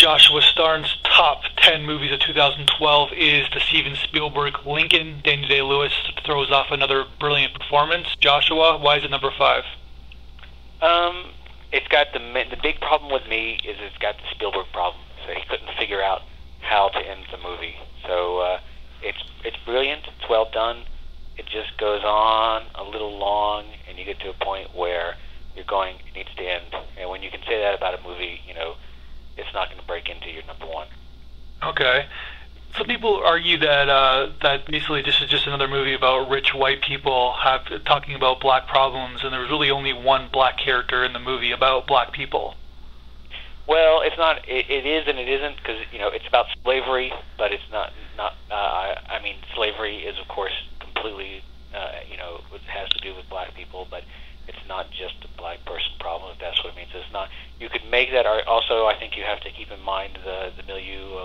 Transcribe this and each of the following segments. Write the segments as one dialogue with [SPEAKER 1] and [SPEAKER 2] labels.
[SPEAKER 1] Joshua Starnes' top 10 movies of 2012 is the Steven Spielberg Lincoln. Daniel Day-Lewis throws off another brilliant performance. Joshua, why is it number 5?
[SPEAKER 2] It's got the big problem with me is it's got the Spielberg problem. So he couldn't figure out how to end the movie. So it's brilliant. It's well done. It just goes on a little long, and you get to a point where you're going, it needs to end. And when you can say that about a movie, it's not going to break into your number 1.
[SPEAKER 1] Okay. Some people argue that that basically this is just another movie about rich white people talking about black problems, and there was really only one black character in the movie about black people.
[SPEAKER 2] Well, it's not. It is and it isn't, because it's about slavery, but it's not. I mean, slavery is of course completely it has to do with black people, but it's not just a black person problem, if that's what it means. It's not. You could make that. Also, I think you have to keep in mind the milieu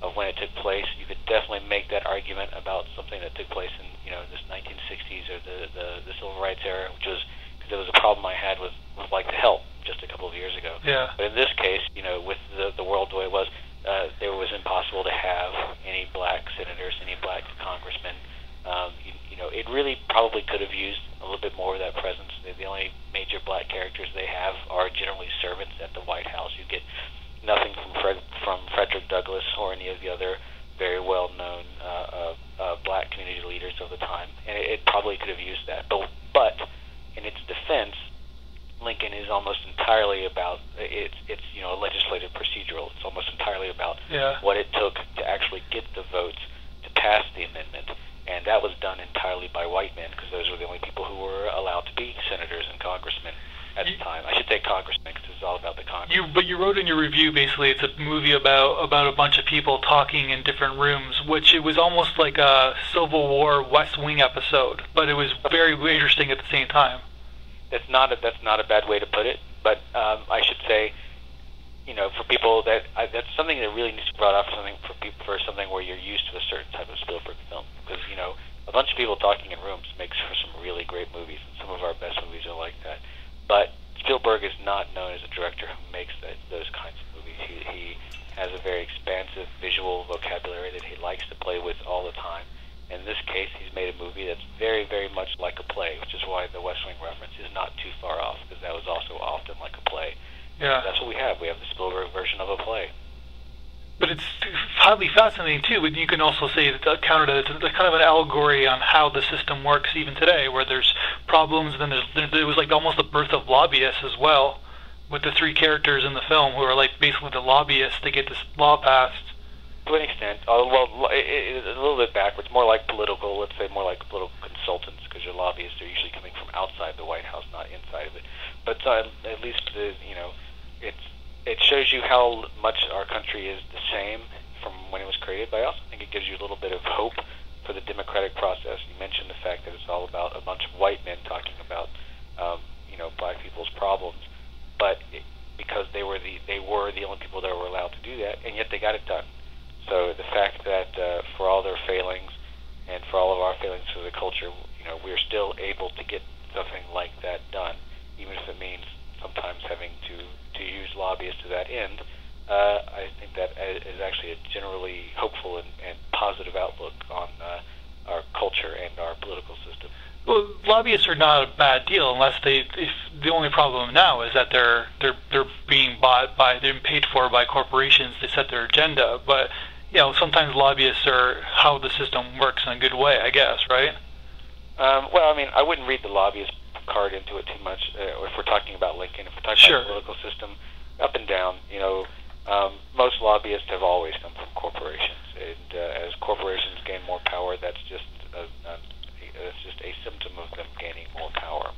[SPEAKER 2] of when it took place. You could definitely make that argument about something that took place in this 1960s or the civil rights era, which was because there was a problem I had with like the help just a couple of years ago.
[SPEAKER 1] Yeah.
[SPEAKER 2] But in this case, with the world the way it was, it was impossible to have any black senators, any black congressmen. It really probably could have used a little bit more of that presence. The only major black characters they have are generally servants at the White House. You get nothing from Frederick Douglass or any of the other very well-known black community leaders of the time, and it probably could have used that. But in its defense, Lincoln is almost entirely about it's legislative procedural. It's almost entirely about what it took to actually get the votes to pass the amendment, and that was done entirely by white men, because those were the only people who were allowed to be senators and congressmen at the time. I should say congressmen, because it's all about the Congress.
[SPEAKER 1] But you wrote in your review, basically, it's a movie about a bunch of people talking in different rooms, which it was almost like a Civil War West Wing episode, but it was very interesting at the same time.
[SPEAKER 2] That's not a bad way to put it, but I should say, for people that's something that really needs to be brought up for something where you're used to a certain type of Spielberg film, because a bunch of people talking in rooms makes for some really great movies, and some of our best movies are like that. But Spielberg is not known as a director who makes those kinds of movies. He has a very expansive visual vocabulary that he likes to play with all the time. In this case, he's made a movie that's very, very much like a play, which is why the West Wing reference is not too far off, because that was also often like a play.
[SPEAKER 1] Yeah.
[SPEAKER 2] That's what we have. We have the Spielberg version of a play.
[SPEAKER 1] But it's highly fascinating, too, but you can also say that it's kind of an allegory on how the system works even today, where there's problems, and then there was like almost the birth of lobbyists as well, with the 3 characters in the film who are like basically the lobbyists to get this law passed.
[SPEAKER 2] To an extent. It's a little bit backwards, more like political consultants, because your lobbyists are usually coming from outside the White House, not inside of it. But at least, it shows you how much our country is the same from when it was created, but I also think it gives you a little bit of hope for the democratic process. You mentioned the fact that it's all about a bunch of white men talking about, black people's problems, but because they were the only people that were allowed to do that, and yet they got it done. So the fact that for all their failings and for all of our failings to the culture, we're still able to get something like that done, even if it means sometimes having to use lobbyists to that end. I think that is actually a generally hopeful and positive outlook on our culture and our political system.
[SPEAKER 1] Well, lobbyists are not a bad deal if the only problem now is that they're being they're paid for by corporations to set their agenda. But sometimes lobbyists are how the system works in a good way, I guess, right?
[SPEAKER 2] I wouldn't read the lobbyist card into it too much. If we're talking about Lincoln, if we're talking about the political system, up and down, most lobbyists have always come from corporations, and as corporations gain more power, that's just a symptom of them gaining more power.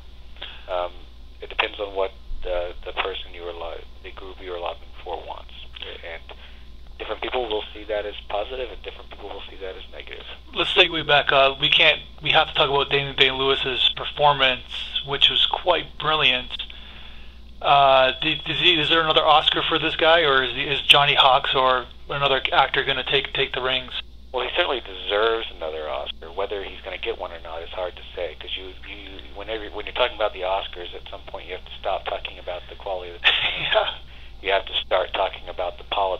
[SPEAKER 2] It depends on what the person the group you're lobbying for wants, and different people will see that as positive, and different people will see that as negative. Let's
[SPEAKER 1] segue back. We have to talk about Daniel Day-Lewis's performance, which was quite brilliant. Is there another Oscar for this guy, or is Johnny Hawks or another actor going to take the rings?
[SPEAKER 2] Well, he certainly deserves another Oscar. Whether he's going to get one or not is hard to say, because when you're talking about the Oscars, at some point you have to stop talking about the quality of the performance. You have to start talking about the politics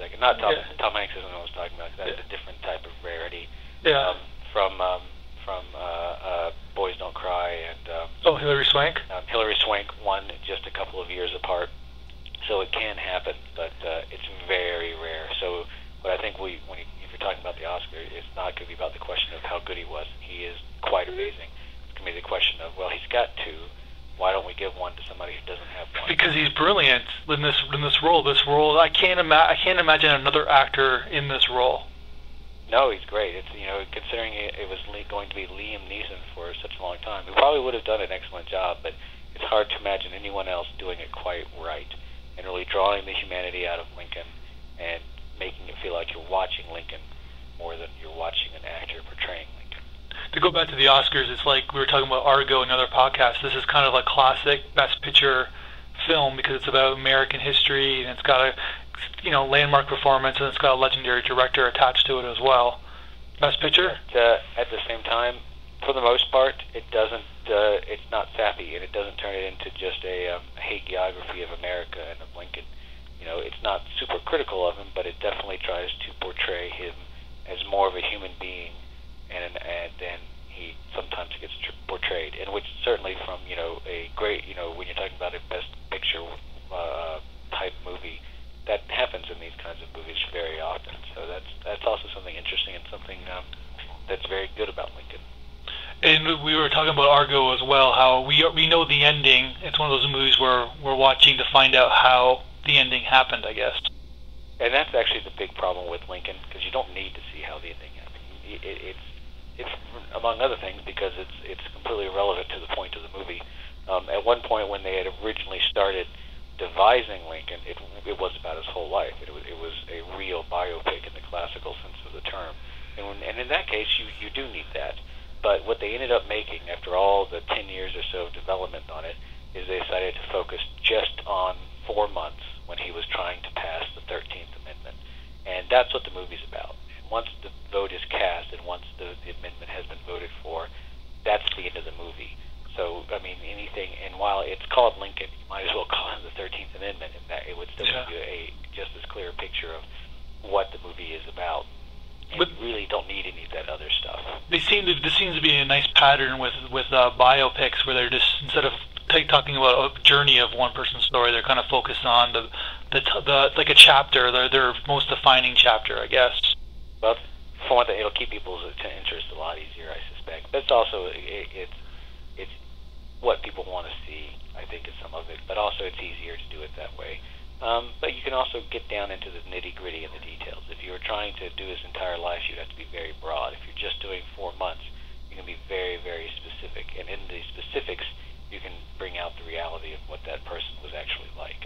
[SPEAKER 2] second. Not Tom Hanks isn't what I was talking about. That's a different type of rarity.
[SPEAKER 1] Yeah.
[SPEAKER 2] From Boys Don't Cry and
[SPEAKER 1] Hilary Swank.
[SPEAKER 2] Hilary Swank won just a couple of years apart, so it can happen, but it's very rare. So, but I think if you're talking about the Oscar, it's not going to be about the question of how good he was. He is quite amazing. It's going to be the question of, well, he's got two. Why don't we give one to somebody who doesn't have one?
[SPEAKER 1] Because he's brilliant in this role. I can't imagine another actor in this role.
[SPEAKER 2] No, he's great. It's considering it was going to be Liam Neeson for such a long time, he probably would have done an excellent job. But it's hard to imagine anyone else doing it quite right and really drawing the humanity out of Lincoln and making it feel like you're watching Lincoln more than you're watching an actor portraying Lincoln.
[SPEAKER 1] To go back to the Oscars, it's like we were talking about Argo in another podcast. This is kind of a classic Best Picture film because it's about American history and it's got a landmark performance and it's got a legendary director attached to it as well. Best Picture?
[SPEAKER 2] At the same time, for the most part, it doesn't. It's not sappy and it doesn't turn it into just a hagiography of America and of Lincoln. It's not super critical of him, but it definitely tries to portray him as more of a human being, and then he sometimes gets portrayed, and which certainly from a great when you're talking about a Best Picture type movie, that happens in these kinds of movies very often. So that's also something interesting and something that's very good about Lincoln.
[SPEAKER 1] And we were talking about Argo as well. How we know the ending. It's one of those movies where we're watching to find out how the ending happened, I guess.
[SPEAKER 2] And that's actually the big problem with Lincoln, because you don't need to see how the ending happened. It's among other things because it's completely irrelevant to the point of the movie. At one point, when they had originally started devising Lincoln, it was about his whole life. It was a real biopic in the classical sense of the term, and in that case, you do need that. But what they ended up making after all the 10 years or so of development on it is they decided to focus just on 4 months when he was trying to pass the 13th Amendment. And that's what the movie's about. And once the vote is cast and once the amendment has been voted for, that's the end of the movie. So, I mean, anything, and while it's called Lincoln, you might as well call it the 13th Amendment, and that it would still give you a just as clear picture of what the movie is about. And you really don't need any of that other stuff.
[SPEAKER 1] This seems to be a nice pattern with biopics where they're just, instead of talking about a journey of one person's story, they're kind of focused on the like a chapter, their most defining chapter, I guess.
[SPEAKER 2] Well, for one thing, it'll keep people's interest a lot easier, I suspect. But it's also it's what people want to see, I think, is some of it. But also, it's easier to do it that way. But you can also get down into the nitty-gritty and the details. If you were trying to do his entire life, you'd have to be very broad. If you're just doing 4 months, you can be very, very specific. And in the specifics, you can bring out the reality of what that person was actually like.